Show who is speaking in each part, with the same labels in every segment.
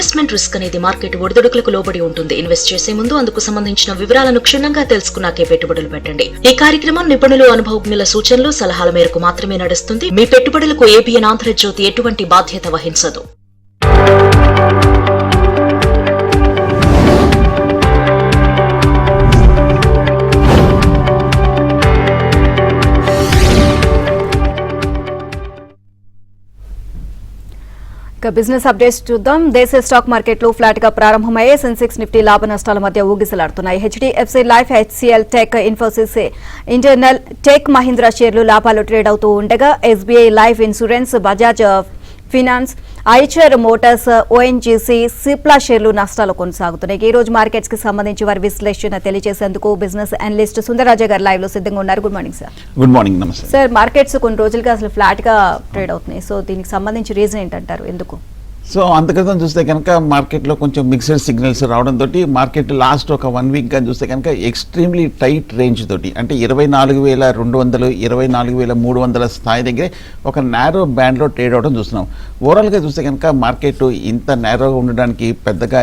Speaker 1: Investment risk అనేది market ఒడిదుడుకులకు లోబడి ఉంటుంది. ఇన్వెస్ట్ చేసే ముందు అందుకు సంబంధించిన వివరాలను క్షుణ్ణంగా తెలుసుకున్నాకే పెట్టుబడులు పెట్టండి. ఈ కార్యక్రమం నిపుణులు, అనుభవజ్ఞుల సూచనలు, సలహాల మేరకు మాత్రమే నడుస్తుంది. మీ పెట్టుబడులకు ఏబిఎన్ ఆంధ్రజ్యోతి ఎటువంటి బాధ్యత వహించదు.
Speaker 2: బిజినెస్ అప్డేట్స్ చూద్దాం. దేశ స్టాక్ మార్కెట్లు ఫ్లాట్ గా ప్రారంభమయ్యే సెన్సెక్స్, నిఫ్టీ లాభ నష్టాల మధ్య ఊగిసలాడుతున్నాయి. HDFC Life, HCL Tech, Infosys, Eternal Tech Mahindra షేర్లు లాభాలు ట్రేడ్ అవుతూ ఉండగా SBI Life Insurance, Bajaj finance, Eicher Motors, ONGC, Cipla షేర్లు నష్టాలు కొనసాగుతున్నాయి. ఈ రోజు మార్కెట్స్ కి సంబంధించి వారి విశ్లేషణ తెలియజేసేందుకు బిజినెస్ అనలిస్ట్ సుందరరాజ గారు లైవ్ లో సిద్ధంగా ఉన్నారు. Good morning sir.
Speaker 3: Good morning. నమస్తే
Speaker 2: సార్. మార్కెట్స్ కొన్ని రోజులుగా అసలు ఫ్లాట్ గా ట్రేడ్ అవుతున్నాయి. సో దీనికి సంబంధించి రీజన్ ఏంటంటారు, ఎందుకు?
Speaker 3: సో అంతక్రితం చూస్తే కనుక మార్కెట్లో కొంచెం మిక్స్డ్ సిగ్నల్స్ రావడంతో మార్కెట్ లాస్ట్ ఒక 1 వీక్గా చూస్తే కనుక ఎక్స్ట్రీమ్లీ టైట్ రేంజ్ తోటి, అంటే 24,200, 24,300 స్థాయి దగ్గరే ఒక నేరో బ్యాండ్లో ట్రేడ్ అవడం చూస్తున్నాం. ఓవరాల్గా చూస్తే కనుక మార్కెట్ ఇంత నేరోగా ఉండడానికి పెద్దగా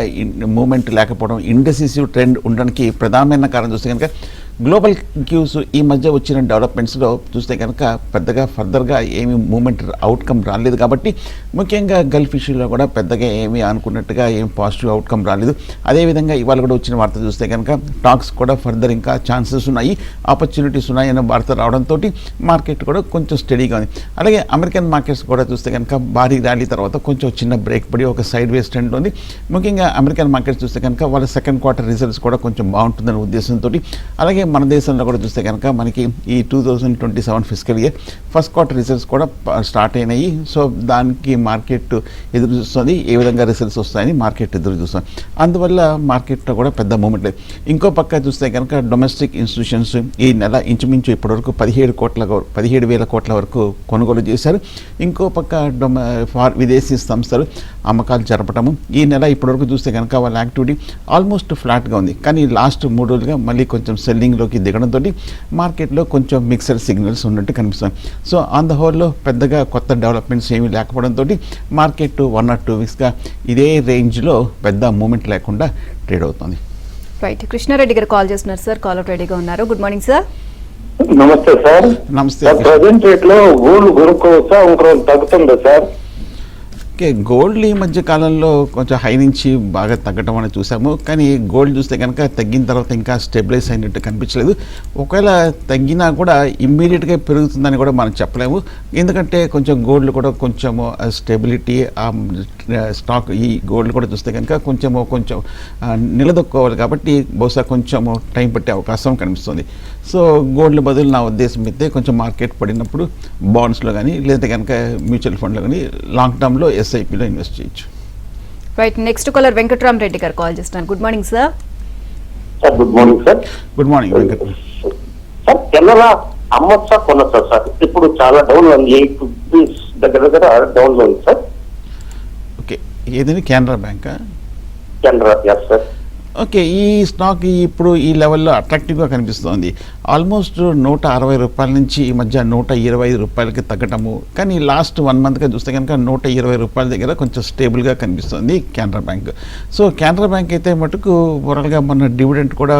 Speaker 3: మూమెంట్ లేకపోవడం, ఇండెసిసివ్ ట్రెండ్ ఉండడానికి ప్రధానమైన కారణం చూస్తే కనుక గ్లోబల్ క్యూస్ ఈ మధ్య వచ్చిన డెవలప్మెంట్స్లో చూస్తే కనుక పెద్దగా ఫర్దర్గా ఏమీ మూమెంట్ అవుట్కమ్ రాలేదు. కాబట్టి ముఖ్యంగా గల్ఫ్ ఇష్యూలో కూడా పెద్దగా ఏమీ అనుకున్నట్టుగా ఏం పాజిటివ్ అవుట్కమ్ రాలేదు. అదేవిధంగా ఇవాళ కూడా వచ్చిన వార్త చూస్తే కనుక టాక్స్ కూడా ఫర్దర్ ఇంకా ఛాన్సెస్ ఉన్నాయి, ఆపర్చునిటీస్ ఉన్నాయి అనే వార్త రావడంతో మార్కెట్ కూడా కొంచెం స్టడీగా ఉంది. అలాగే అమెరికన్ మార్కెట్స్ కూడా చూస్తే కనుక భారీ ర్యాలీ తర్వాత కొంచెం చిన్న బ్రేక్ పడి ఒక సైడ్ వేస్ ట్రెండ్ ఉంది. ముఖ్యంగా అమెరికన్ మార్కెట్స్ చూస్తే కనుక వాళ్ళ సెకండ్ క్వార్టర్ రిజల్ట్స్ కూడా కొంచెం బాగుంటుందనే ఉద్దేశంతో, అలాగే మన దేశంలో కూడా చూస్తే కనుక మనకి ఈ 2027 physical year first quarter results కూడా స్టార్ట్ అయినాయి. సో దానికి మార్కెట్ ఎదురు చూస్తుంది, ఏ విధంగా రిజల్ట్స్ వస్తాయని మార్కెట్ ఎదురు చూస్తుంది. అందువల్ల మార్కెట్లో కూడా పెద్ద మూమెంట్ లేదు. ఇంకో పక్క చూస్తే కనుక డొమెస్టిక్ ఇన్స్టిట్యూషన్స్ ఈ నెల ఇంచుమించు ఇప్పటివరకు 17,000 కోట్ల వరకు కొనుగోలు చేశారు. ఇంకో పక్క విదేశీ సంస్థలు అమ్మకాలు జరపడము ఈ నెల ఇప్పటివరకు చూస్తే కనుక వాళ్ళ యాక్టివిటీ ఆల్మోస్ట్ ఫ్లాట్గా ఉంది. కానీ లాస్ట్ 3 రోజులుగా మళ్ళీ కొంచెం సెల్లింగ్లోకి దిగడంతో మార్కెట్లో కొంచెం మిక్సర్ సిగ్నల్స్ ఉన్నట్టు కనిపిస్తుంది. సో ఆన్ ద హోల్లో పెద్దగా కొత్త డెవలప్మెంట్స్ ఏమీ లేకపోవడంతో మార్కెట్ 1 or 2 వీక్స్గా ఇదే రేంజ్లో పెద్ద మూమెంట్ లేకుండా ట్రేడ్ అవుతుంది.
Speaker 2: రైట్. కృష్ణారెడ్డి గారు కాల్ చేస్తున్నారు సార్, కాల్ అవుట్ రెడీగా ఉన్నారు. Good morning sir.
Speaker 4: నమస్తే సార్.
Speaker 3: నమస్తే.
Speaker 4: ప్రజెంట్ రేట్ లో గోల్డ్ కొనుక్కోవచ్చా, ఇంకో తగ్గుతుందా సార్?
Speaker 3: ఓకే, గోల్డ్ ఈ మధ్య కాలంలో కొంచెం హై నుంచి బాగా తగ్గడం అనేది చూసాము. కానీ గోల్డ్ చూస్తే కనుక తగ్గిన తర్వాత ఇంకా స్టెబిలైజ్ అయినట్టు కనిపించలేదు. ఒకవేళ తగ్గినా కూడా ఇమ్మీడియట్గా పెరుగుతుందని కూడా మనం చెప్పలేము. ఎందుకంటే కొంచెం గోల్డ్ కూడా కొంచెము స్టెబిలిటీ స్టాక్ ఈ గోల్డ్ కూడా చూస్తే కనుక కొంచెం నిలదొక్కోవాలి. కాబట్టి బహుశా కొంచెము టైం పట్టే అవకాశం కనిపిస్తుంది. సో గోల్డ్ బదులు నా ఉద్దేశం అయితే కొంచెం మార్కెట్ పడినప్పుడు బాండ్స్లో కానీ లేదంటే కనుక మ్యూచువల్ ఫండ్లో కానీ లాంగ్ టర్మ్లో ఎస్ఐపిలో ఇన్వెస్ట్ చేయొచ్చు.
Speaker 2: Right. Next caller Venkatram Reddy garu call చేస్తున్నారు. Good morning sir.
Speaker 4: Good morning sir.
Speaker 3: Good morning Venkat
Speaker 4: sir. Canara అమ్మొచ్చా కొనొచ్చా సార్? ఇప్పుడు చాలా డౌన్ ఉంది, 8 rupees దగ్గర డౌన్ లో ఉంది సార్.
Speaker 3: ఓకే, ఏదైనా కెనరా బ్యాంకా?
Speaker 4: Canara, yes sir.
Speaker 3: ఓకే, ఈ స్టాక్ ఇప్పుడు ఈ లెవెల్లో అట్రాక్టివ్గా కనిపిస్తోంది. ఆల్మోస్ట్ 160 రూపాయల నుంచి ఈ మధ్య 125 రూపాయలకి తగ్గటము. కానీ లాస్ట్ 1 మంత్గా చూస్తే కనుక 120 రూపాయల దగ్గర కొంచెం స్టేబుల్గా కనిపిస్తుంది Canara bank. So Canara bank అయితే మటుకు ఓవరాల్గా మన డివిడెంట్ కూడా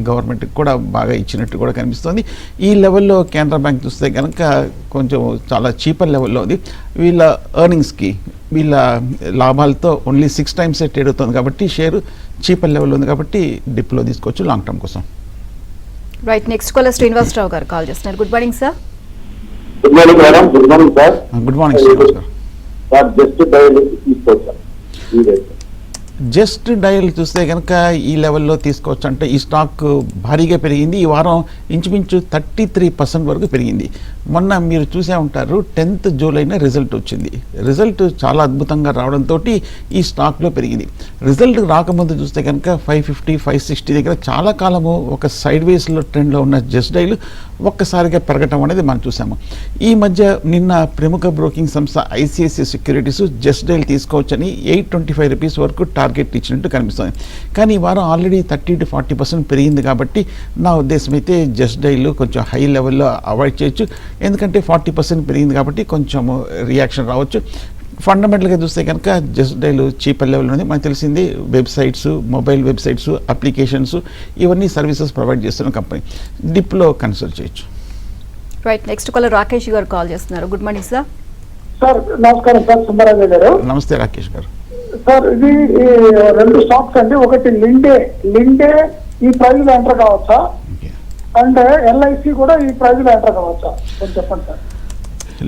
Speaker 3: గవర్నమెంట్కి కూడా బాగా ఇచ్చినట్టు కూడా కనిపిస్తుంది. ఈ లెవెల్లో కెనరా బ్యాంక్ చూస్తే కనుక కొంచెం చాలా చీపర్ లెవెల్లో ఉంది. వీళ్ళ ఎర్నింగ్స్కి వీళ్ళ లాభాలతో ఓన్లీ 6 times ట్రేడ్ అవుతుంది. కాబట్టి షేర్ చీపర్ లెవెల్ ఉంది కాబట్టి డిప్లో తీసుకోవచ్చు లాంగ్ టర్మ్ కోసం.
Speaker 2: రైట్. నెక్స్ట్ కాలర్ శ్రీనివాసరావు గారు కాల్ చేస్తున్నారు. Good morning sir.
Speaker 4: Good morning madam. Good morning sir.
Speaker 3: Good morning Srinivas గారు.
Speaker 4: సార్ జస్ట్ డైలీ తీసుకోవచ్చా?
Speaker 3: జస్ట్ డయల్ చూస్తే కనుక ఈ లెవెల్లో తీసుకోవచ్చు. అంటే ఈ స్టాక్ భారీగా పెరిగింది. ఈ వారం ఇంచుమించు 33% వరకు పెరిగింది. మొన్న మీరు చూసే ఉంటారు 10th జూలైన రిజల్ట్ వచ్చింది. రిజల్ట్ చాలా అద్భుతంగా రావడంతో ఈ స్టాక్లో పెరిగింది. రిజల్ట్ రాకముందు చూస్తే కనుక 550, 560 దగ్గర చాలా కాలము ఒక సైడ్ వేస్లో ట్రెండ్లో ఉన్న జస్ట్ డైల్ ఒక్కసారిగా పెరగటం అనేది మనం చూసాము. ఈ మధ్య నిన్న ప్రముఖ బ్రోకింగ్ సంస్థ ఐసిఐసిఐ సెక్యూరిటీస్ జస్ట్ డైల్ తీసుకోవచ్చని 825 రూపీస్ వరకు టార్గెట్ ఇచ్చినట్టు కనిపిస్తుంది. కానీ ఈ వారం ఆల్రెడీ 30 to 40% పెరిగింది. కాబట్టి నా ఉద్దేశం అయితే జస్ట్ డైల్ కొంచెం హై లెవెల్లో అవాయిడ్ చేయొచ్చు. ఎందుకంటే 40% పెరిగింది కాబట్టి కొంచెం రియాక్షన్ రావచ్చు. ఫండమెంటల్గా చూస్తే కనుక జస్ట్ డైల్ చీపర్ లెవెల్ ఉంది. మనకు తెలిసింది వెబ్సైట్స్, మొబైల్ వెబ్సైట్స్, అప్లికేషన్స్ ఇవన్నీ సర్వీసెస్ ప్రొవైడ్ చేస్తున్న కంపెనీ. డిప్లో కన్సల్ట్ చేయొచ్చు.
Speaker 2: రైట్, నెక్స్ట్ కాలర్ రాకేష్ గారు కాల్ చేస్తున్నారు. Good morning sir.
Speaker 5: సార్ నమస్కారం సార్, సుబ్బారాజు గారు.
Speaker 3: నమస్తే రాకేష్ గారు.
Speaker 5: సార్ ఇది రెండు స్టాక్స్ అండి. ఒకటి లిండే ఈ ప్రైజ్ లో ఎంటర్ కావచ్చా, అంటే ఎల్ఐసి కూడా ఈ ప్రైజ్ లో ఎంటర్ కావచ్చా, కొంచెం చెప్పండి సార్.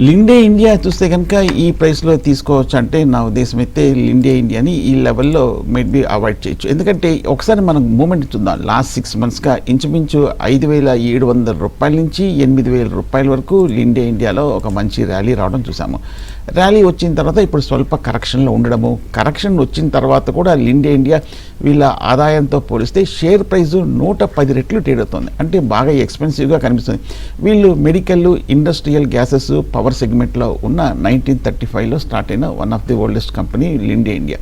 Speaker 3: లిండే ఇండియా చూస్తే కనుక ఈ ప్రైస్లో తీసుకోవచ్చు అంటే నా ఉద్దేశం అయితే లిండే ఇండియాని ఈ లెవెల్లో మేబీ అవాయిడ్ చేయొచ్చు. ఎందుకంటే ఒకసారి మనం మూమెంట్ చూద్దాం. లాస్ట్ 6 monthsగా ఇంచుమించు 5,700 రూపాయల నుంచి 8,000 రూపాయల వరకు లిండే ఇండియాలో ఒక మంచి ర్యాలీ రావడం చూసాము. ర్యాలీ వచ్చిన తర్వాత ఇప్పుడు స్వల్ప కరెక్షన్లో ఉండడము, కరెక్షన్ వచ్చిన తర్వాత కూడా లిండే ఇండియా వీళ్ళ ఆదాయంతో పోలిస్తే షేర్ ప్రైస్ 110 రెట్లు ట్రేడ్ అవుతుంది. అంటే బాగా ఎక్స్పెన్సివ్గా కనిపిస్తుంది. వీళ్ళు మెడికల్, ఇండస్ట్రియల్ గ్యాసెస్, పవర్ సెగ్మెంట్లో ఉన్న 1935లో స్టార్ట్ అయిన one of the oldest company Linde India.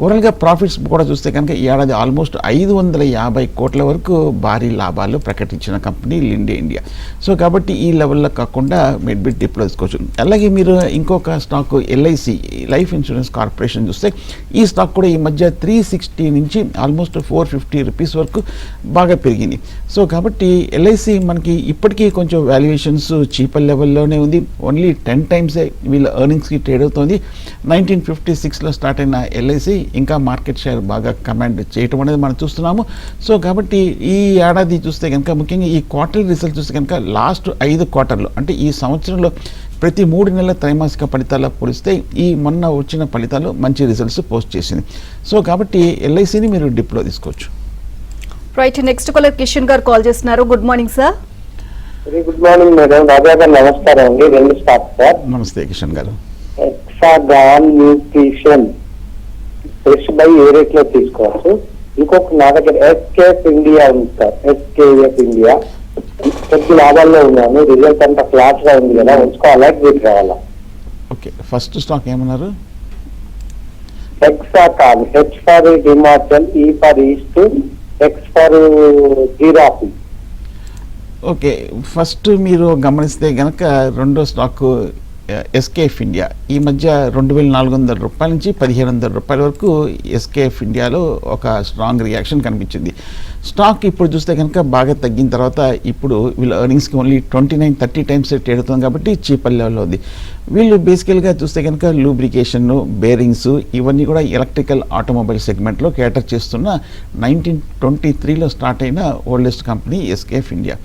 Speaker 3: ఓవరాల్గా ప్రాఫిట్స్ కూడా చూస్తే కనుక ఈ ఏడాది ఆల్మోస్ట్ 550 కోట్ల వరకు భారీ లాభాలు ప్రకటించిన కంపెనీ లిండే ఇండియా. సో కాబట్టి ఈ లెవెల్లో కాకుండా మెడ్బిట్ డిప్లో తీసుకోవచ్చు. అలాగే మీరు ఇంకొక stock LIC, life insurance corporation చూస్తే ఈ స్టాక్ కూడా ఈ మధ్య 360 నుంచి ఆల్మోస్ట్ 450 రూపీస్ వరకు బాగా పెరిగింది. సో కాబట్టి ఎల్ఐసి మనకి ఇప్పటికీ కొంచెం వాల్యుయేషన్స్ చీపర్ లెవెల్లోనే ఉంది. ఓన్లీ 10 times వీళ్ళ ఎర్నింగ్స్కి ట్రేడ్ అవుతుంది. 1956లో స్టార్ట్ అయిన ఎల్ఐసి ఇంకా మార్కెట్ షేర్ బాగా కమాండ్ చేయటం అనేది మనం చూస్తున్నాము. సో కాబట్టి ఈ ఏడాది చూస్తే కనుక ముఖ్యంగా ఈ క్వార్టర్లీ రిజల్ట్ చూస్తే కనుక లాస్ట్ 5 quarters అంటే ఈ సంవత్సరంలో ప్రతి 3 నెలల త్రైమాసిక ఫలితాల పోలిస్తే ఈ మొన్న వచ్చిన ఫలితాలు మంచి రిజల్ట్స్ పోస్ట్ చేసింది. సో కాబట్టి ఎల్ఐసిని మీరు డిప్లో తీసుకోవచ్చు.
Speaker 2: Right, next caller Kishan garu call చేస్తున్నారు. Good morning sir.
Speaker 4: Very good morning madam. Raja garu నమస్కారం అండి. 2 స్టాక్స్ సార్.
Speaker 3: నమస్తే Kishan garu.
Speaker 4: Hexagon Nutrition fresh buy A rate లో తీసుకోవచ్చు. ఇంకొక నా దగ్గర ఎస్కేఎఫ్ ఇండియా ఉంది సార్. ఎస్కేఎఫ్ ఇండియా కొద్ది లాభాల్లో ఉన్నాను. రిజల్ట్ అంతా ఫ్లాట్ గా ఉంది కదా, ఉంచుకోవాలా వీటి రావాలా?
Speaker 3: ఓకే, ఫస్ట్ స్టాక్ ఏమన్నారు?
Speaker 4: హెక్సాగాన్. హెచ్ ఫర్ హిమాచల్, ఈ for east, X for giraffe.
Speaker 3: Okay, first మీరు గమనిస్తే కనుక రెండో స్టాక్ ఎస్కేఎఫ్ ఇండియా ఈ మధ్య 2,400 రూపాయల నుంచి 1,500 రూపాయల వరకు ఎస్కేఎఫ్ ఇండియాలో ఒక స్ట్రాంగ్ రియాక్షన్ కనిపించింది. స్టాక్ ఇప్పుడు చూస్తే కనుక బాగా తగ్గిన తర్వాత ఇప్పుడు వీళ్ళ ఎర్నింగ్స్కి ఓన్లీ 29-30 times ట్రేడ్ అవుతుంది కాబట్టి చీపర్ లెవెల్లో ఉంది. వీళ్ళు బేసికల్గా చూస్తే కనుక లూబ్రికేషన్, బేరింగ్స్ ఇవన్నీ కూడా ఎలక్ట్రికల్ ఆటోమొబైల్ సెగ్మెంట్లో కేటర్ చేస్తున్న 1923లో స్టార్ట్ అయిన oldest company SKF India.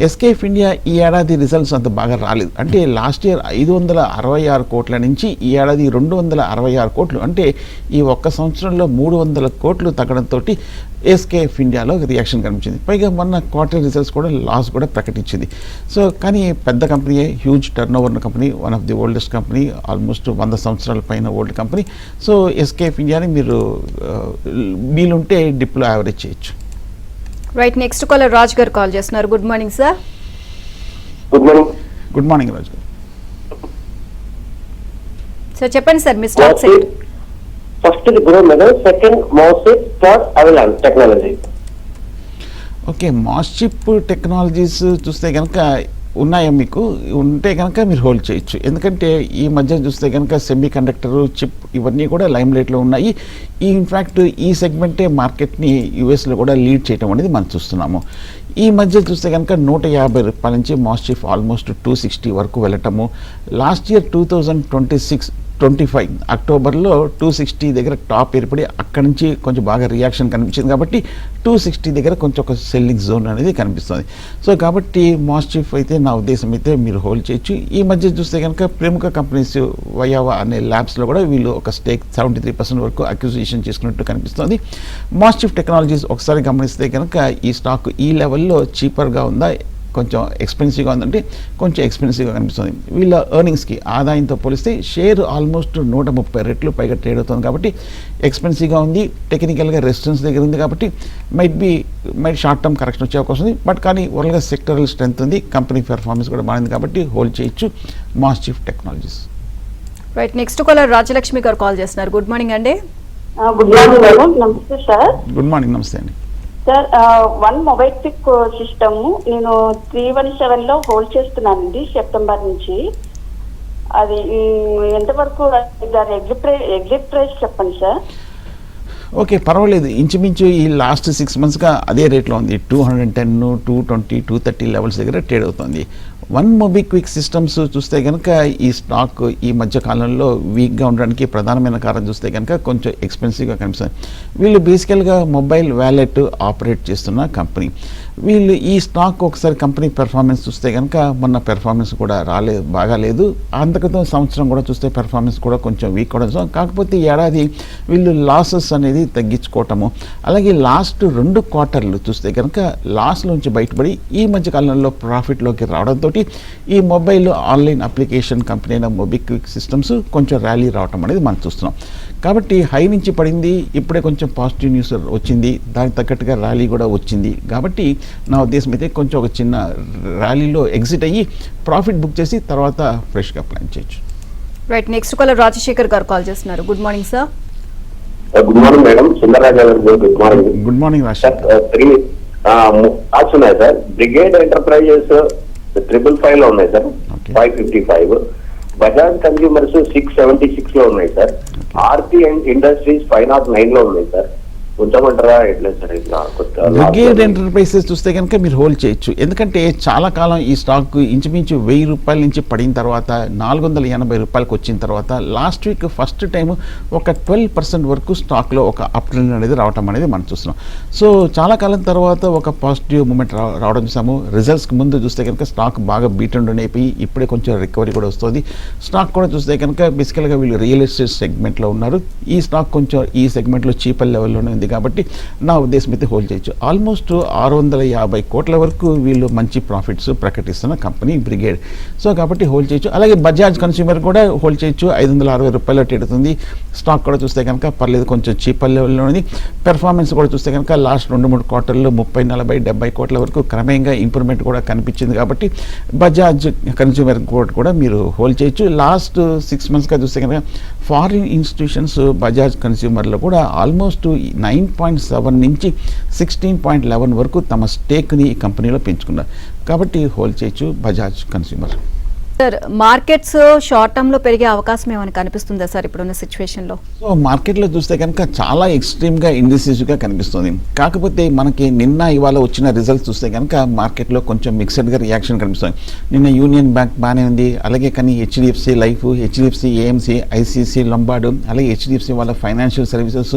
Speaker 3: SKF India ఈ ఏడాది రిజల్ట్స్ అంత బాగా రాలేదు. అంటే లాస్ట్ ఇయర్ 566 కోట్ల నుంచి ఈ ఏడాది 266 కోట్లు, అంటే ఈ ఒక్క సంవత్సరంలో 300 కోట్లు తగ్గడంతో ఎస్కేఎఫ్ ఇండియాలో రియాక్షన్ కనిపించింది. పైగా మొన్న క్వార్టర్ రిజల్ట్స్ కూడా లాస్ కూడా ప్రకటించింది. సో కానీ పెద్ద కంపెనీయే, హ్యూజ్ టర్న్ ఓవర్ ఉన్న company, one of the oldest company, almost 100 సంవత్సరాల పైన ఓల్డ్ కంపెనీ. సో ఎస్కేఎఫ్ ఇండియాని మీరు వీలుంటే డిప్లో యావరేజ్ చేయొచ్చు.
Speaker 2: Right, next caller Raj garu call చేస్తున్నారు. Good morning sir.
Speaker 4: Good morning.
Speaker 3: Good morning Raju garu.
Speaker 2: Sir చెప్పండి సార్ మీ stock set.
Speaker 4: First Groww madam, second మోసిస్, third Avalon technology.
Speaker 3: Okay, Moschip technologies చూస్తే కనుక ఉన్నాయా మీకు? ఉంటే కనుక మీరు హోల్డ్ చేయొచ్చు. ఎందుకంటే ఈ మధ్య చూస్తే కనుక సెమీ కండక్టర్, చిప్ ఇవన్నీ కూడా లైమ్ లైట్లో ఉన్నాయి. ఇన్ఫ్యాక్ట్ ఈ సెగ్మెంటే మార్కెట్ని యూఎస్లో కూడా లీడ్ చేయడం అనేది మనం చూస్తున్నాము. ఈ మధ్య చూస్తే కనుక 150 రూపాయల నుంచి మాస్చిప్ ఆల్మోస్ట్ 260 వరకు వెళ్ళటము. లాస్ట్ ఇయర్ 2025 అక్టోబర్లో 260 దగ్గర టాప్ ఏర్పడి అక్కడి నుంచి కొంచెం బాగా రియాక్షన్ కనిపించింది కాబట్టి 260 దగ్గర కొంచెం ఒక సెల్లింగ్ జోన్ అనేది కనిపిస్తుంది. సో కాబట్టి మాస్చిప్ అయితే నా ఉద్దేశం అయితే మీరు హోల్డ్ చేయొచ్చు. ఈ మధ్య చూస్తే కనుక ప్రముఖ కంపెనీస్ వయావా అనే ల్యాబ్స్లో కూడా వీళ్ళు ఒక స్టేక్ 73% వరకు అక్విజిషన్ చేసుకున్నట్టు కనిపిస్తుంది. మాస్చిప్ టెక్నాలజీస్ ఒకసారి గమనిస్తే కనుక ఈ స్టాక్ ఈ లెవెల్లో చీపర్గా ఉందా, కొంచెం ఎక్స్పెన్సివ్గా ఉందంటే కొంచెం ఎక్స్పెన్సివ్గా కనిపిస్తుంది. వీళ్ళ ఎర్నింగ్స్కి ఆదాయంతో పోలిస్తే షేర్ ఆల్మోస్ట్ 130 రెట్లు పైగా ట్రేడ్ అవుతుంది కాబట్టి ఎక్స్పెన్సివ్గా ఉంది. టెక్నికల్గా రెసిస్టెన్స్ దగ్గర ఉంది కాబట్టి మైట్ షార్ట్ టర్మ్ కరెక్షన్ వచ్చే అవకాశం ఉంది. బట్ కానీ ఓవరాల్గా సెక్టరల్ స్ట్రెంత్ ఉంది, కంపెనీ పెర్ఫార్మెన్స్ కూడా బాగుంది కాబట్టి హోల్డ్ చేయొచ్చు Moschip technologies.
Speaker 2: Right, next caller Rajalakshmi garu call చేస్తున్నారు. గుడ్ మార్నింగ్ అండి.
Speaker 6: Good morning madam. నమస్తే సార్.
Speaker 3: Good morning. నమస్తే అండి.
Speaker 6: సార్, వన్ మొబైటిక్ సిస్టమ్ నేను 317లో హోల్డ్ చేస్తున్నానండి సెప్టెంబర్ నుంచి. అది ఎంతవరకు దాని ఎగ్జిట్ ప్రైస్ చెప్పండి సార్.
Speaker 3: ఓకే, పర్వాలేదు. ఇంచుమించు ఈ లాస్ట్ 6 monthsగా అదే రేట్లో ఉంది. 210, 220, 230 లెవెల్స్ దగ్గర ట్రేడ్ అవుతుంది. వన్ మొబిక్విక్ సిస్టమ్స్ చూస్తే కనుక ఈ స్టాక్ ఈ మధ్య కాలంలో వీక్గా ఉండడానికి ప్రధానమైన కారణం చూస్తే కనుక కొంచెం ఎక్స్పెన్సివ్గా కనిపిస్తుంది. వీళ్ళు బేసికల్గా మొబైల్ వ్యాలెట్ ఆపరేట్ చేస్తున్న కంపెనీ. వీళ్ళు ఈ స్టాక్ ఒకసారి కంపెనీ పెర్ఫార్మెన్స్ చూస్తే కనుక మొన్న పెర్ఫార్మెన్స్ కూడా బాగా లేదు. అంతక్రితం సంవత్సరం కూడా చూస్తే పెర్ఫార్మెన్స్ కూడా కొంచెం వీక్ కూడా. కాకపోతే ఏడాది వీళ్ళు లాసెస్ అనేది తగ్గించుకోవటము, అలాగే లాస్ట్ 2 quarters చూస్తే కనుక లాస్లోంచి బయటపడి ఈ మధ్య కాలంలో ప్రాఫిట్లోకి రావడంతో ఈ మొబైల్ ఆన్లైన్ అప్లికేషన్ కంపెనీ అయిన మొబిక్విక్ సిస్టమ్స్ కొంచెం ర్యాలీ రావటం అనేది మనం చూస్తున్నాం. కాబట్టి హై నుంచి పడింది, ఇప్పుడే కొంచెం పాజిటివ్ న్యూస్ వచ్చింది, దానికి తగ్గట్టుగా ర్యాలీ కూడా వచ్చింది. కాబట్టి నా ఉద్దేశం అయితే కొంచెం ఒక చిన్న ర్యాలీలో ఎగ్జిట్ అయ్యి ప్రాఫిట్ బుక్ చేసి తర్వాత ఫ్రెష్గా ప్లాన్ చేయొచ్చు.
Speaker 2: Right, next caller Rajasekhar garu call చేస్తున్నారు. Good morning sir.
Speaker 7: Good morning madam. Sundararaju garu good morning.
Speaker 3: Good morning Rajasekhar.
Speaker 7: 3 stocks ఉన్నాయి సార్. బ్రిగేడ్ ఎంటర్ప్రైజెస్ 555 లో ఉన్నాయి సార్, 555. బజాజ్ కన్స్యూమర్స్ 676 లో ఉన్నాయి సార్. ఆర్పి ఇండస్ట్రీస్ 509 లో ఉన్నాయి సార్. ఉంచమంటారా ఎట్లేదు సార్?
Speaker 3: బ్రిగేడ్ ఎంటర్ప్రైజెస్ చూస్తే కనుక మీరు హోల్డ్ చేయొచ్చు. ఎందుకంటే చాలా కాలం ఈ స్టాక్ ఇంచుమించు 1000 రూపాయల నుంచి పడిన తర్వాత 480 రూపాయలకు వచ్చిన తర్వాత లాస్ట్ వీక్ ఫస్ట్ టైం ఒక 12% వరకు స్టాక్లో ఒక అప్ ట్రెండ్ అనేది రావడం అనేది మనం చూస్తున్నాం. సో చాలా కాలం తర్వాత ఒక పాజిటివ్ మూమెంట్ రావడం చూసాము. రిజల్ట్స్కి ముందు చూస్తే కనుక స్టాక్ బాగా బీట్ అండ్ అయిపోయి ఇప్పుడే కొంచెం రికవరీ కూడా వస్తుంది. స్టాక్ కూడా చూస్తే కనుక బేసికల్గా వీళ్ళు రియల్ ఎస్టేట్ సెగ్మెంట్లో ఉన్నారు. ఈ స్టాక్ కొంచెం ఈ సెగ్మెంట్లో చీపర్ లెవెల్లోనే ఉంది కాబట్టి నా ఉద్దేశం అయితే హోల్డ్ చేయొచ్చు. ఆల్మోస్ట్ 650 కోట్ల వరకు వీళ్ళు మంచి ప్రాఫిట్స్ ప్రకటిస్తున్న కంపెనీ బ్రిగేడ్. సో కాబట్టి హోల్డ్ చేయొచ్చు. అలాగే బజాజ్ కన్స్యూమర్ కూడా హోల్డ్ చేయొచ్చు. 560 రూపాయలు ట్రేడ్ అవుతుంది. స్టాక్ కూడా చూస్తే కనుక పర్లేదు, కొంచెం చీపర్ లెవెల్లోని. పెర్ఫార్మెన్స్ కూడా చూస్తే కనుక లాస్ట్ 2-3 క్వార్టర్లు 30, 40, 70 కోట్ల వరకు క్రమేణంగా ఇంప్రూవ్మెంట్ కూడా కనిపించింది. కాబట్టి బజాజ్ కన్స్యూమర్ కోడ్ కూడా మీరు హోల్డ్ చేయొచ్చు. లాస్ట్ 6 monthsగా చూస్తే కనుక ఫారిన్ ఇన్స్టిట్యూషన్స్ బజాజ్ కన్స్యూమర్లో కూడా ఆల్మోస్ట్ 9.7 నుంచి 16.11 వరకు తమ స్టేక్ని ఈ కంపెనీలో పెంచుకున్నారు. కాబట్టి హోల్డ్ చేయొచ్చు Bajaj consumer.
Speaker 2: Sir, markets short term లో పెరిగే అవకాశం ఏమైనా కనిపిస్తుందా సార్ ఇప్పుడున్న సిచ్యువేషన్లో?
Speaker 3: సో మార్కెట్లో చూస్తే కనుక చాలా ఎక్స్ట్రీమ్గా ఇండిసివ్గా కనిపిస్తుంది. కాకపోతే మనకి నిన్న ఇవాళ వచ్చిన రిజల్ట్స్ చూస్తే కనుక మార్కెట్లో కొంచెం మిక్స్డ్గా రియాక్షన్ కనిపిస్తుంది. నిన్న యూనియన్ బ్యాంక్ బాగానే ఉంది, అలాగే కానీ HDFC life, HDFC AMC, ICC Lombard, అలాగే హెచ్డిఎఫ్సి వాళ్ళ ఫైనాన్షియల్ సర్వీసెస్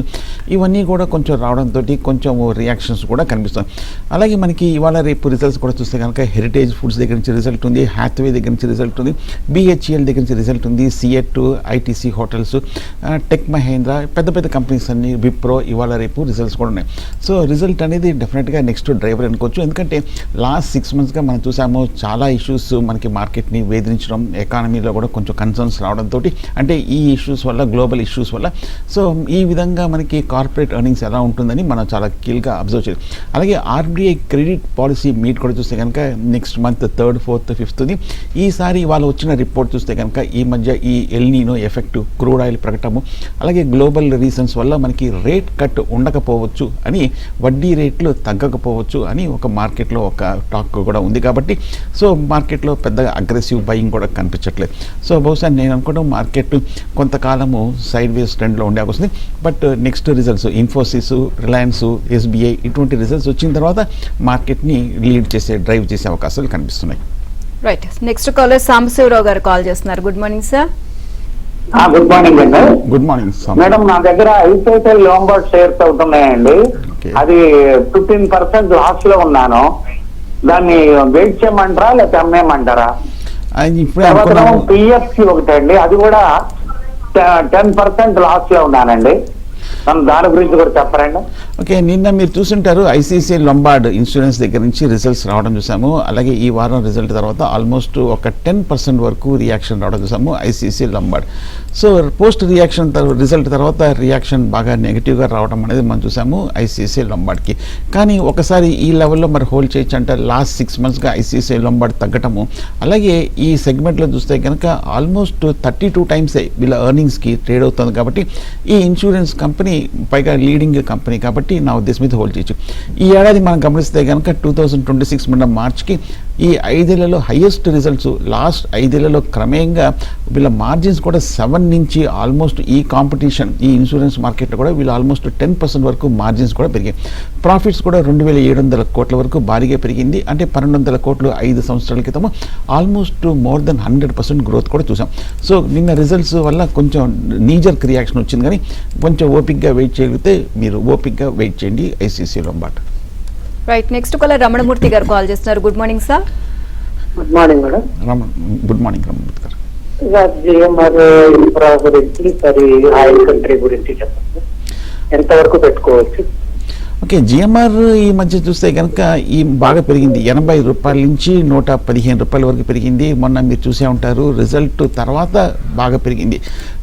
Speaker 3: ఇవన్నీ కూడా కొంచెం రావడంతో కొంచెం రియాక్షన్స్ కూడా కనిపిస్తుంది. అలాగే మనకి ఇవాళ రేపు రిజల్ట్స్ కూడా చూస్తే కనుక హెరిటేజ్ ఫుడ్స్ దగ్గర నుంచి రిజల్ట్ ఉంది, హ్యాత్వే దగ్గర నుంచి రిజల్ట్ ఉంది, బిహెచ్ఎల్ దగ్గర నుంచి రిజల్ట్ ఉంది, సిఎట్, ఐటీసీ హోటల్స్, టెక్ మహేంద్ర, పెద్ద పెద్ద కంపెనీస్ అన్ని, విప్రో ఇవాళ రేపు రిజల్ట్స్ కూడా ఉన్నాయి. సో రిజల్ట్ అనేది డెఫినెట్గా నెక్స్ట్ డ్రైవర్ అనుకోవచ్చు. ఎందుకంటే లాస్ట్ 6 monthsగా మనం చూసాము చాలా ఇష్యూస్ మనకి మార్కెట్ని వేధించడం, ఎకానమీలో కూడా కొంచెం కన్సర్న్స్ రావడంతో, అంటే ఈ ఇష్యూస్ వల్ల, గ్లోబల్ ఇష్యూస్ వల్ల. సో ఈ విధంగా మనకి కార్పొరేట్ ఎర్నింగ్స్ ఎలా ఉంటుందని మనం చాలా కీల్గా అబ్జర్వ్ చేయాలి. అలాగే ఆర్బీఐ క్రెడిట్ పాలసీ మీట్ కూడా చూస్తే కనుక next month 3rd, 4th, 5th ఈసారి వాళ్ళు వచ్చిన రిపోర్ట్ చూస్తే కనుక ఈ మధ్య ఈ ఎల్నీనో ఎఫెక్ట్, క్రూడ్ ఆయిల్ ప్రకటము, అలాగే గ్లోబల్ రీజన్స్ వల్ల మనకి రేట్ కట్ ఉండకపోవచ్చు అని, వడ్డీ రేట్లు తగ్గకపోవచ్చు అని ఒక మార్కెట్లో ఒక టాక్ కూడా ఉంది. కాబట్టి సో మార్కెట్లో పెద్దగా అగ్రెసివ్ బయింగ్ కూడా కనిపించట్లేదు. సో బహుశా నేను అనుకోవడం మార్కెట్ కొంతకాలము సైడ్ వేస్ ట్రెండ్లో ఉండే వస్తుంది. But next results Infosys, Reliance, SBI ఇటువంటి రిజల్ట్స్ వచ్చిన తర్వాత మార్కెట్ని లీడ్ చేసే, డ్రైవ్ చేసే అవకాశాలు కనిపిస్తున్నాయి.
Speaker 2: రైట్, నెక్స్ట్ కాలర్ సాంబశివరావు గారు కాల్ చేస్తున్నారు. Good morning sir.
Speaker 4: Good morning అండి.
Speaker 3: గుడ్ మార్నింగ్
Speaker 4: మేడం, నా దగ్గర ఐసిఐసిఐ లాంబార్డ్ షేర్స్ అవుతున్నాయండి. అది 15% లాస్ లో ఉన్నాను. దాన్ని వెయిట్ చేయమంటారా లేకపోతే అమ్మేయమంటారా? పిఎఫ్సి ఒకటి అండి, అది కూడా 10% లాస్ లో ఉన్నానండి. దాని గురించి కూడా చెప్పరండి.
Speaker 3: ఓకే, నిన్న మీరు చూసుంటారు ఐసిఐసిఐ లంబార్డ్ ఇన్సూరెన్స్ దగ్గర నుంచి రిజల్ట్స్ రావడం చూసాము. అలాగే ఈ వారం రిజల్ట్ తర్వాత ఆల్మోస్ట్ ఒక 10% వరకు రియాక్షన్ రావడం చూసాము ICICI Lombard. So post reaction result తర్వాత రియాక్షన్ బాగా నెగిటివ్గా రావడం అనేది మనం చూసాము ఐసిఐసిఐ లంబార్డ్కి. కానీ ఒకసారి ఈ లెవెల్లో మరి హోల్డ్ చేయొచ్చు అంటే లాస్ట్ 6 monthsగా ఐసిఐసిఐ లంబార్డ్ తగ్గటము, అలాగే ఈ సెగ్మెంట్లో చూస్తే కనుక ఆల్మోస్ట్ 32 times వీళ్ళ ఎర్నింగ్స్కి ట్రేడ్ అవుతుంది. కాబట్టి ఈ ఇన్సూరెన్స్ కంపెనీ పైగా లీడింగ్ కంపెనీ కాబట్టి నా ఉద్దేశం మీద హోల్డ్ చేయొచ్చు. ఈ ఏడాది మనం గమనిస్తే కనుక 2026 Marchకి ఈ 5 ఏళ్లలో హైయెస్ట్ రిజల్ట్స్ లాస్ట్ 5 ఏళ్లలో క్రమేణంగా వీళ్ళ మార్జిన్స్ కూడా 7 నుంచి ఆల్మోస్ట్ ఈ కాంపిటీషన్ ఈ ఇన్సూరెన్స్ మార్కెట్లో కూడా వీళ్ళు ఆల్మోస్ట్ 10% వరకు మార్జిన్స్ కూడా పెరిగాయి. ప్రాఫిట్స్ కూడా 2,700 కోట్ల వరకు భారీగా పెరిగింది. అంటే 1,200 కోట్లు 5 సంవత్సరాల క్రితం ఆల్మోస్ట్ మోర్ దెన్ 100% గ్రోత్ కూడా చూసాం. సో నిన్న రిజల్ట్స్ వల్ల కొంచెం నీజర్క్ రియాక్షన్ వచ్చింది, కానీ కొంచెం ఓపిక్గా వెయిట్ చేయగలిగితే మీరు ఓపిక్గా వెయిట్ చేయండి ICICI Lombard.
Speaker 2: Right, next caller Ramanamurthy garu call చేస్తున్నారు. Good morning sir.
Speaker 4: Good morning madam.
Speaker 3: Good morning Ramanamurthy garu.
Speaker 4: GMR infra గురించి మరి ఆయిల్ కంట్రీ గురించి చెప్పండి, ఎంతవరకు పెట్టుకోవచ్చు?
Speaker 3: ఓకే, జిఎంఆర్ ఈ మధ్య చూస్తే కనుక ఈ బాగా పెరిగింది. 80 రూపాయల నుంచి 115 రూపాయల వరకు పెరిగింది. మొన్న మీరు చూసే ఉంటారు, రిజల్ట్ తర్వాత బాగా పెరిగింది.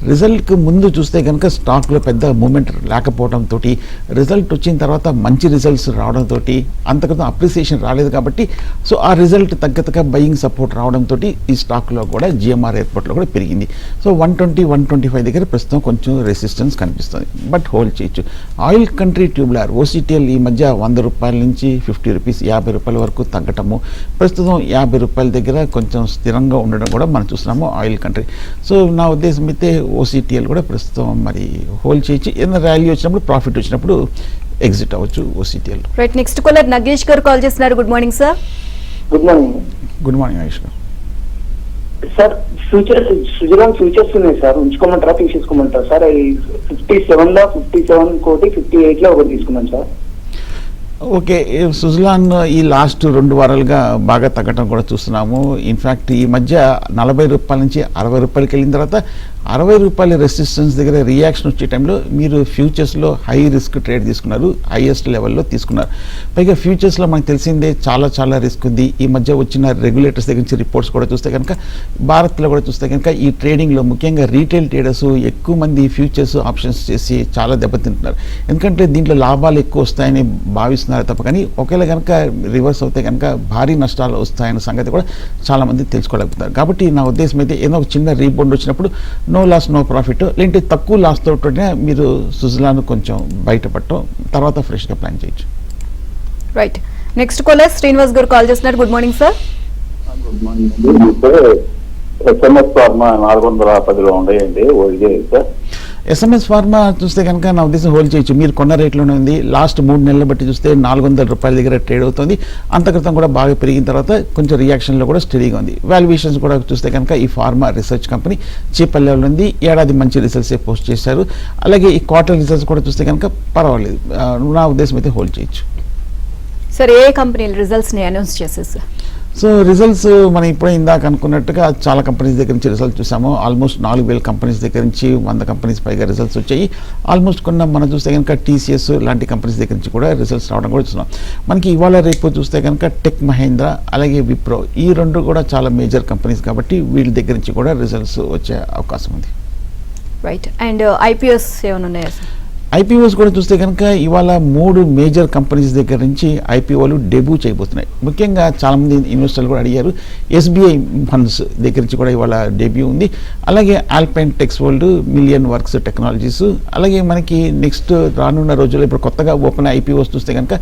Speaker 3: రిజల్ట్కి ముందు చూస్తే కనుక స్టాక్లో పెద్ద మూమెంట్ లేకపోవడంతో, రిజల్ట్ వచ్చిన తర్వాత మంచి రిజల్ట్స్ రావడంతో అంతకంత అప్రిసియేషన్ రాలేదు కాబట్టి సో ఆ రిజల్ట్ తగ్గట్టుగా బయింగ్ సపోర్ట్ రావడంతో ఈ స్టాక్లో కూడా జిఎంఆర్ ఎయిర్పోర్ట్లో కూడా పెరిగింది. సో 120-125 దగ్గర ప్రస్తుతం కొంచెం రెసిస్టెన్స్ కనిపిస్తుంది, బట్ హోల్డ్ చేయొచ్చు. ఆయిల్ కంట్రీ ట్యూబ్లర్ ఓసిటిఎల్ ఈ మధ్య 100 రూపాయల నుంచి 50 రూపీస్ 50 రూపాయల వరకు తగ్గటము, ప్రస్తుతం 50 రూపాయల దగ్గర కొంచెం స్థిరంగా ఉండడం కూడా మనం చూస్తున్నాము ఆయిల్ కంట్రీ. సో నా ఉద్దేశం అయితే ఓసిటిఎల్ కూడా ప్రస్తుతం మరి హోల్డ్ చేయొచ్చు. ఏదైనా ర్యాలీ వచ్చినప్పుడు ప్రాఫిట్ వచ్చినప్పుడు ఎగ్జిట్ అవ్వచ్చు ఓసిటిఎల్.
Speaker 2: Right, next caller Nagesh garu call చేస్తున్నారు. Good morning sir.
Speaker 4: Good morning.
Speaker 3: Good morning Ayush garu.
Speaker 4: Sir Suzlon futures ఉన్నాయి సార్, ఉంచుకోమంటారా తీసేసుకోమంటారా సార్? 57లో 57 కోటి 58లో ఒకటి తీసుకున్నాను సార్.
Speaker 3: ఓకే, సుజలాన్ ఈ లాస్ట్ 2 వారాలుగా బాగా తగ్గటం కూడా చూస్తున్నాము. ఇన్ఫ్యాక్ట్ ఈ మధ్య 40 రూపాయల నుంచి 60 రూపాయలకి వెళ్ళిన తర్వాత 60 రూపాయల రెసిస్టెన్స్ దగ్గర రియాక్షన్ వచ్చే టైంలో మీరు ఫ్యూచర్స్లో హై రిస్క్ ట్రేడ్ తీసుకున్నారు, హైయెస్ట్ లెవెల్లో తీసుకున్నారు. పైగా ఫ్యూచర్స్లో మనకు తెలిసిందే చాలా రిస్క్ ఉంది. ఈ మధ్య వచ్చిన రెగ్యులేటర్స్ దగ్గర నుంచి రిపోర్ట్స్ కూడా చూస్తే కనుక భారత్లో కూడా చూస్తే కనుక ఈ ట్రేడింగ్లో ముఖ్యంగా రీటైల్ ట్రేడర్స్ ఎక్కువ మంది ఫ్యూచర్స్ ఆప్షన్స్ చేసి చాలా దెబ్బతింటున్నారు. ఎందుకంటే దీంట్లో లాభాలు ఎక్కువ వస్తాయని భావిస్తున్నారు తప్ప, కానీ ఒకవేళ కనుక రివర్స్ అవుతే కనుక భారీ నష్టాలు వస్తాయన్న సంగతి కూడా చాలామంది తెలుసుకోలేకపోతారు. కాబట్టి నా ఉద్దేశం అయితే ఏదో ఒక చిన్న రీబౌండ్ వచ్చినప్పుడు నో లాస్ నో ప్రాఫిట్, లేదంటే తక్కువ లాస్ తోటనే మీరు సుజలాన్ కొంచెం బయటపడటం, తర్వాత ఫ్రెష్గా ప్లాన్ చేయొచ్చు.
Speaker 2: Right, next caller Srinivas garu call చేస్తున్నారు. Good morning sir.
Speaker 8: Good morning. SMS Pharma 410లో ఉండేయండి, ఇదే సార్.
Speaker 3: ఎస్ఎంఎస్ ఫార్మా చూస్తే కనుక నా ఉద్దేశం హోల్డ్ చేయొచ్చు. మీరు కొన్న రేట్లోనే ఉంది. లాస్ట్ 3 నెలల బట్టి చూస్తే 400 రూపాయల దగ్గర ట్రేడ్ అవుతుంది. అంతక్రితం కూడా బాగా పెరిగిన తర్వాత కొంచెం రియాక్షన్లో కూడా స్టడీగా ఉంది. వాల్యుయేషన్స్ కూడా చూస్తే కనుక ఈ pharma research company cheap level ఉంది. ఏడాది మంచి రిజల్ట్స్ పోస్ట్ చేశారు. అలాగే ఈ క్వార్టర్ రిజల్ట్స్ కూడా చూస్తే కనుక పర్వాలేదు. నా ఉద్దేశం అయితే హోల్డ్ చేయొచ్చు.
Speaker 2: సార్, ఏ కంపెనీలు రిజల్ట్స్ని అనౌన్స్ చేసేసి?
Speaker 3: సో రిజల్ట్స్ మనం ఇప్పుడే ఇందాక అనుకున్నట్టుగా చాలా కంపెనీస్ దగ్గర నుంచి రిజల్ట్స్ చూసాము. ఆల్మోస్ట్ 4,000 కంపెనీస్ దగ్గర నుంచి 100 కంపెనీస్ పైగా రిజల్ట్స్ వచ్చాయి. ఆల్మోస్ట్ మనం చూస్తే కనుక టీసీఎస్ లాంటి కంపెనీస్ దగ్గర నుంచి కూడా రిజల్ట్స్ రావడం కూడా చూస్తున్నాం. మనకి ఇవాళ రేపు చూస్తే కనుక టెక్ మహేంద్ర అలాగే విప్రో ఈ 2 కూడా చాలా మేజర్ కంపెనీస్ కాబట్టి వీళ్ళ దగ్గర నుంచి కూడా రిజల్ట్స్ వచ్చే అవకాశం ఉంది.
Speaker 2: రైట్, అండ్ ఐపీఎస్ ఏమైనా ఉన్నాయా సార్?
Speaker 3: ఐపీఓస్ కూడా చూస్తే కనుక ఇవాళ 3 మేజర్ కంపెనీస్ దగ్గర నుంచి ఐపీఓలు డెబ్యూ చేయబోతున్నాయి. ముఖ్యంగా చాలామంది ఇన్వెస్టర్లు కూడా అడిగారు. ఎస్బీఐ ఫండ్స్ దగ్గర నుంచి కూడా ఇవాళ డెబ్యూ ఉంది. అలాగే Alpine Tex World, Million Works Technologies, అలాగే మనకి నెక్స్ట్ రానున్న రోజుల్లో ఇప్పుడు కొత్తగా ఓపెన్ ఐపీఓస్ చూస్తే కనుక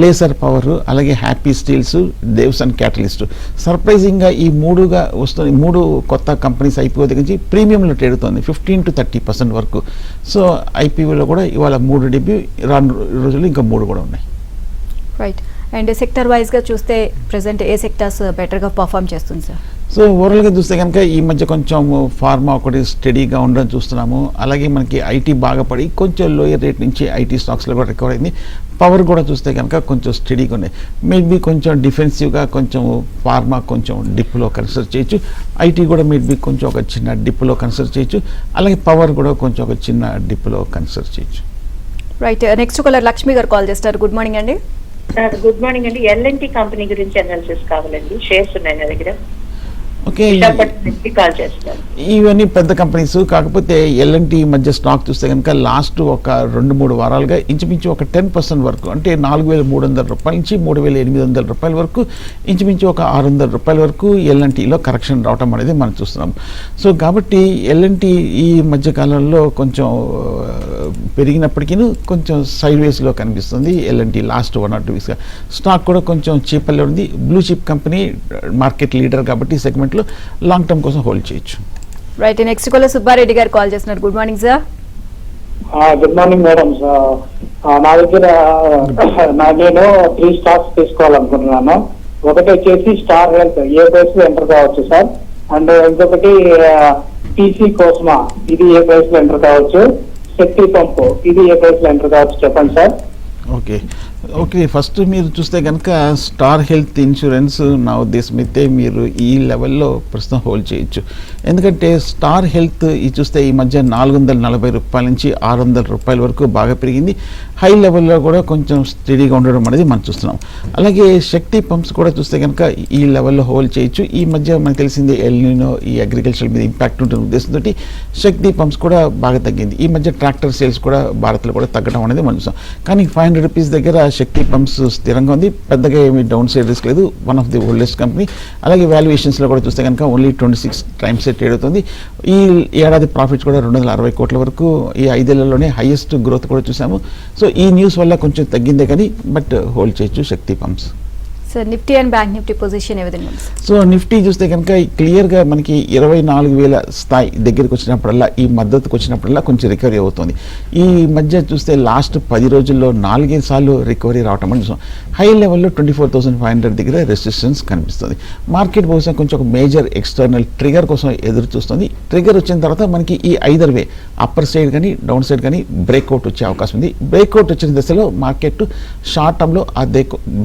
Speaker 3: లేసర్ పవర్, అలాగే హ్యాపీ స్టీల్స్, దేవ్సన్ క్యాటలిస్ట్. సర్ప్రైజింగ్గా ఈ 3గా వస్తుంది. 3 కొత్త కంపెనీస్ ఐపీఓ దగ్గర నుంచి ప్రీమియంలో ట్రేడ్ అవుతుంది 15 to 30% వరకు. సో ఐపీఓలో కూడా ఇవాళ 3 డెబ్యూ, రాను రోజుల్లో ఇంకా 3 కూడా ఉన్నాయి.
Speaker 2: రైట్, అండ్ సెక్టర్ వైజ్గా చూస్తే ప్రెసెంట్ ఏ సెక్టర్స్ బెటర్గా పర్ఫామ్ చేస్తుంది సార్?
Speaker 3: సో ఓవరాల్గా చూస్తే కనుక ఈ మధ్య కొంచెం ఫార్మా ఒకటి స్టడీగా ఉండడం చూస్తున్నాము. అలాగే మనకి ఐటీ బాగా పడి కొంచెం లోయర్ రేట్ నుంచి ఐటీ స్టాక్స్లో కూడా రికవర్ అయింది. పవర్ కూడా చూస్తే కనుక కొంచెం స్టడీగా ఉన్నాయి. మేబీ కొంచెం డిఫెన్సివ్గా కొంచెం ఫార్మా కొంచెం డిప్లో కన్సిడర్ చేయొచ్చు. ఐటీ కూడా మేబీ కొంచెం ఒక చిన్న డిప్లో కన్సిడర్ చేయొచ్చు. అలాగే పవర్ కూడా కొంచెం ఒక చిన్న డిప్లో కన్సిడర్ చేయొచ్చు.
Speaker 2: రైట్, నెక్స్ట్ కాలర్ లక్ష్మి గారు కాల్ చేస్తారు. గుడ్ మార్నింగ్ అండి.
Speaker 6: గుడ్ మార్నింగ్ అండి. ఎల్ఎన్టీ కంపెనీ గురించి అనాలిసిస్ కావాలండి. షేర్స్ ఉన్నాయి నా దగ్గర.
Speaker 3: ఓకే,
Speaker 6: విశాఖపట్నం నుంచి కాల్ చేస్తాను.
Speaker 3: ఇవన్నీ పెద్ద కంపెనీస్. కాకపోతే ఎల్ఎన్టీ మధ్య స్టాక్ చూస్తే కనుక లాస్ట్ ఒక 2-3 వారాలుగా ఇంచుమించు ఒక 10% వరకు, అంటే 4,300 రూపాయల నుంచి 3,800 రూపాయల వరకు, ఇంచుమించు ఒక 600 రూపాయల వరకు ఎల్ఎన్టీలో కరెక్షన్ రావటం అనేది మనం చూస్తున్నాం. సో కాబట్టి ఎల్ఎన్టీ ఈ మధ్య కాలంలో కొంచెం పెరిగినప్పటికీ కొంచెం సైడ్ వేస్లో కనిపిస్తుంది. ఎల్ఎన్టీ లాస్ట్ 1 or 2 వీక్స్గా స్టాక్ కూడా కొంచెం చీపల్లో ఉంది. Blue chip company, market leader కాబట్టి సెగ్మెంట్లో లాంగ్ టర్మ్ కోసం హోల్డ్ చేయొచ్చు.
Speaker 2: రైట్, నెక్స్ట్ కాల్ సుబ్బారెడ్డి గారు కాల్ చేస్తున్నారు. Good morning sir.
Speaker 5: Good morning madam. నా దగ్గర నేను 3 స్టాక్స్ తీసుకోవాలనుకుంటున్నాను. ఒకటి వచ్చేసి స్టార్ హెల్త్, ఏ ప్రైస్ లో ఎంటర్ కావచ్చు సార్? అండ్ ఇంకొకటి టీసీ కోస్మా, ఇది ఏ ప్రైస్ లో ఎంటర్ కావచ్చు? శక్తి పంపు, ఇది ఏ ప్రైస్ లో ఎంటర్ కావచ్చు చెప్పండి సార్.
Speaker 3: ఓకే, ఫస్ట్ మీరు చూస్తే కనుక స్టార్ హెల్త్ ఇన్సూరెన్స్ నా ఉద్దేశం అయితే మీరు ఈ లెవెల్లో ప్రస్తుతం హోల్డ్ చేయొచ్చు. ఎందుకంటే స్టార్ హెల్త్ ఇది చూస్తే ఈ మధ్య 440 రూపాయల నుంచి 600 రూపాయల వరకు బాగా పెరిగింది. హై లెవెల్లో కూడా కొంచెం స్టడీగా ఉండడం అనేది మనం చూస్తున్నాం. అలాగే శక్తి పంప్స్ కూడా చూస్తే కనుక ఈ లెవెల్లో హోల్డ్ చేయొచ్చు. ఈ మధ్య మనకు తెలిసింది ఎల్నినో ఈ అగ్రికల్చర్ మీద ఇంపాక్ట్ ఉంటుంది ఉద్దేశంతో శక్తి పంప్స్ కూడా బాగా తగ్గింది. ఈ మధ్య ట్రాక్టర్ సేల్స్ కూడా భారత్లో కూడా తగ్గడం అనేది మనం చూస్తాం. కానీ 500 రూపీస్ దగ్గర శక్తి పంప్స్ స్థిరంగా ఉంది, పెద్దగా ఏమి డౌన్ సైడ్ రిస్క్ లేదు. One of the oldest company. అలాగే వాల్యుయేషన్స్లో కూడా చూస్తే కనుక ఓన్లీ 26 టైమ్స్ ట్రేడ్ అవుతుంది. ఈ ఏడాది ప్రాఫిట్స్ కూడా 260 కోట్ల వరకు ఈ 5 ఏళ్లలోనే హైయెస్ట్ గ్రోత్ కూడా చూసాము. సో ఈ న్యూస్ వల్ల కొంచెం తగ్గిందే కానీ బట్ హోల్డ్ చేయొచ్చు Shakti pumps.
Speaker 2: Sir Nifty and Bank Nifty position ఏ విధంగా ఉంది?
Speaker 3: సో నిఫ్టీ చూస్తే కనుక క్లియర్గా మనకి 24,000 స్థాయి దగ్గరికి వచ్చినప్పుడల్లా, ఈ మద్దతుకు వచ్చినప్పుడల్లా కొంచెం రికవరీ అవుతుంది. ఈ మధ్య చూస్తే లాస్ట్ 10 రోజుల్లో 4 సార్లు రికవరీ రావటం అని చూసాం. హై లెవెల్లో 24,500 దగ్గర రెసిస్టెన్స్ కనిపిస్తుంది. మార్కెట్ బహుశా కొంచెం ఒక మేజర్ ఎక్స్టర్నల్ ట్రిగర్ కోసం ఎదురు చూస్తుంది. ట్రిగర్ వచ్చిన తర్వాత మనకి ఈ ఐదర్ వే అప్పర్ సైడ్ కానీ డౌన్ సైడ్ కానీ బ్రేక్అవుట్ వచ్చే అవకాశం ఉంది. బ్రేక్అవుట్ వచ్చిన దశలో మార్కెట్ షార్ట్ టర్మ్లో ఆ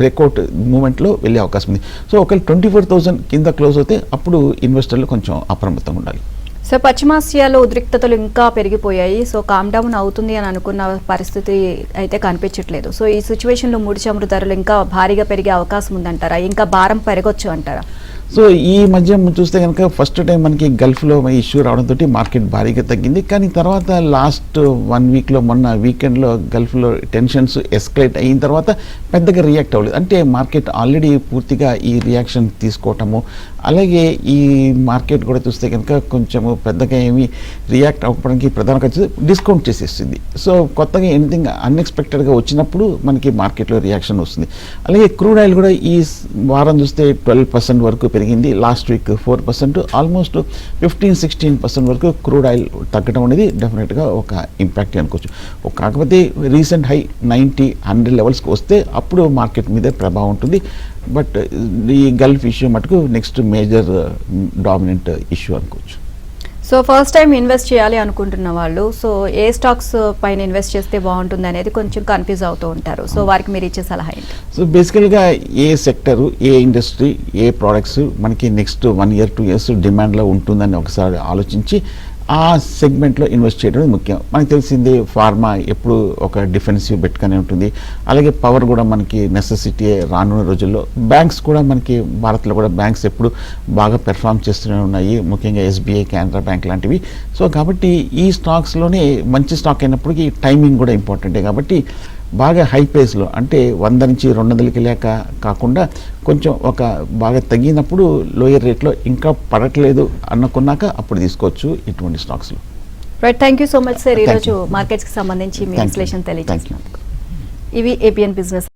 Speaker 3: బ్రేక్అవుట్ మూమెంట్ లో వెళ్ళే అవకాశం ఉంది. సో ఒకవేళ 24,000 కింద క్లోజ్ అవుతే అప్పుడు ఇన్వెస్టర్లు కొంచెం అప్రమత్తంగా ఉండాలి.
Speaker 2: సో పశ్చిమాసియాలో ఉద్రిక్తతలు ఇంకా పెరిగిపోయాయి. సో కామ్ డౌన్ అవుతుంది అని అనుకున్న పరిస్థితి అయితే కనిపించట్లేదు. సో ఈ సిచ్యువేషన్లో ముడి చమురు ధరలు ఇంకా భారీగా పెరిగే అవకాశం ఉందంటారా? ఇంకా భారం పెరగొచ్చు అంటారా?
Speaker 3: సో ఈ మధ్య చూస్తే కనుక ఫస్ట్ టైం మనకి గల్ఫ్లో ఇష్యూ రావడంతో మార్కెట్ భారీగా తగ్గింది. కానీ తర్వాత లాస్ట్ 1 వీక్లో మొన్న వీకెండ్లో గల్ఫ్లో టెన్షన్స్ ఎస్కలేట్ అయిన తర్వాత పెద్దగా రియాక్ట్ అవ్వలేదు. అంటే మార్కెట్ ఆల్రెడీ పూర్తిగా ఈ రియాక్షన్ తీసుకోవటము, అలాగే ఈ మార్కెట్ కూడా చూస్తే కనుక కొంచెము పెద్దగా ఏమి రియాక్ట్ అవ్వడానికి ప్రధానంగా డిస్కౌంట్ చేసేస్తుంది. సో కొత్తగా ఎనీథింగ్ అన్ఎక్స్పెక్టెడ్గా వచ్చినప్పుడు మనకి మార్కెట్లో రియాక్షన్ వస్తుంది. అలాగే క్రూడ్ ఆయిల్ కూడా ఈ వారం చూస్తే 12% వరకు పెరిగింది. లాస్ట్ వీక్ 4%, ఆల్మోస్ట్ 15-16% వరకు క్రూడ్ ఆయిల్ తగ్గడం అనేది డెఫినెట్గా ఒక ఇంపాక్ట్ అనుకోవచ్చు. కాకపోతే రీసెంట్ హై 90-100 లెవెల్స్కి వస్తే అప్పుడు మార్కెట్ మీద ప్రభావం ఉంటుంది. బట్ ఈ గల్ఫ్ ఇష్యూ మటుకు నెక్స్ట్ మేజర్ డామినెంట్ ఇష్యూ అనుకోవచ్చు.
Speaker 2: సో ఫస్ట్ టైం ఇన్వెస్ట్ చేయాలి అనుకుంటున్న వాళ్ళు సో ఏ స్టాక్స్ పైన ఇన్వెస్ట్ చేస్తే బాగుంటుంది అనేది కొంచెం కన్ఫ్యూజ్ అవుతూ ఉంటారు. సో వారికి మీరు ఇచ్చే సలహా ఏంటి?
Speaker 3: సో బేసికల్గా ఏ సెక్టరు, ఏ ఇండస్ట్రీ, ఏ ప్రోడక్ట్స్ మనకి నెక్స్ట్ 1 year 2 years డిమాండ్లో ఉంటుందని ఒకసారి ఆలోచించి ఆ సెగ్మెంట్లో ఇన్వెస్ట్ చేయడం ముఖ్యం. మనకు తెలిసింది ఫార్మా ఎప్పుడు ఒక డిఫెన్సివ్ బెట్గానే ఉంటుంది. అలాగే పవర్ కూడా మనకి నెసెసిటీ రానున్న రోజుల్లో. బ్యాంక్స్ కూడా మనకి భారత్లో కూడా బ్యాంక్స్ ఎప్పుడు బాగా పెర్ఫామ్ చేస్తూనే ఉన్నాయి, ముఖ్యంగా SBI, కెనరా బ్యాంక్ లాంటివి. సో కాబట్టి ఈ స్టాక్స్లోనే మంచి స్టాక్ అయినప్పటికీ టైమింగ్ కూడా ఇంపార్టెంటే. కాబట్టి బాగా హై ప్రైస్లో అంటే 100 నుంచి 200కి లేక కాకుండా కొంచెం ఒక బాగా తగ్గినప్పుడు లోయర్ రేట్లో ఇంకా పడట్లేదు అనుకున్నాక అప్పుడు తీసుకోవచ్చు ఇటువంటి స్టాక్స్లో.
Speaker 2: Right, thank you so much sir. ఈరోజు మార్కెట్స్కి సంబంధించి మీ విశ్లేషణ తెలియజేస్తున్నారు. ఇవి APN బిజినెస్.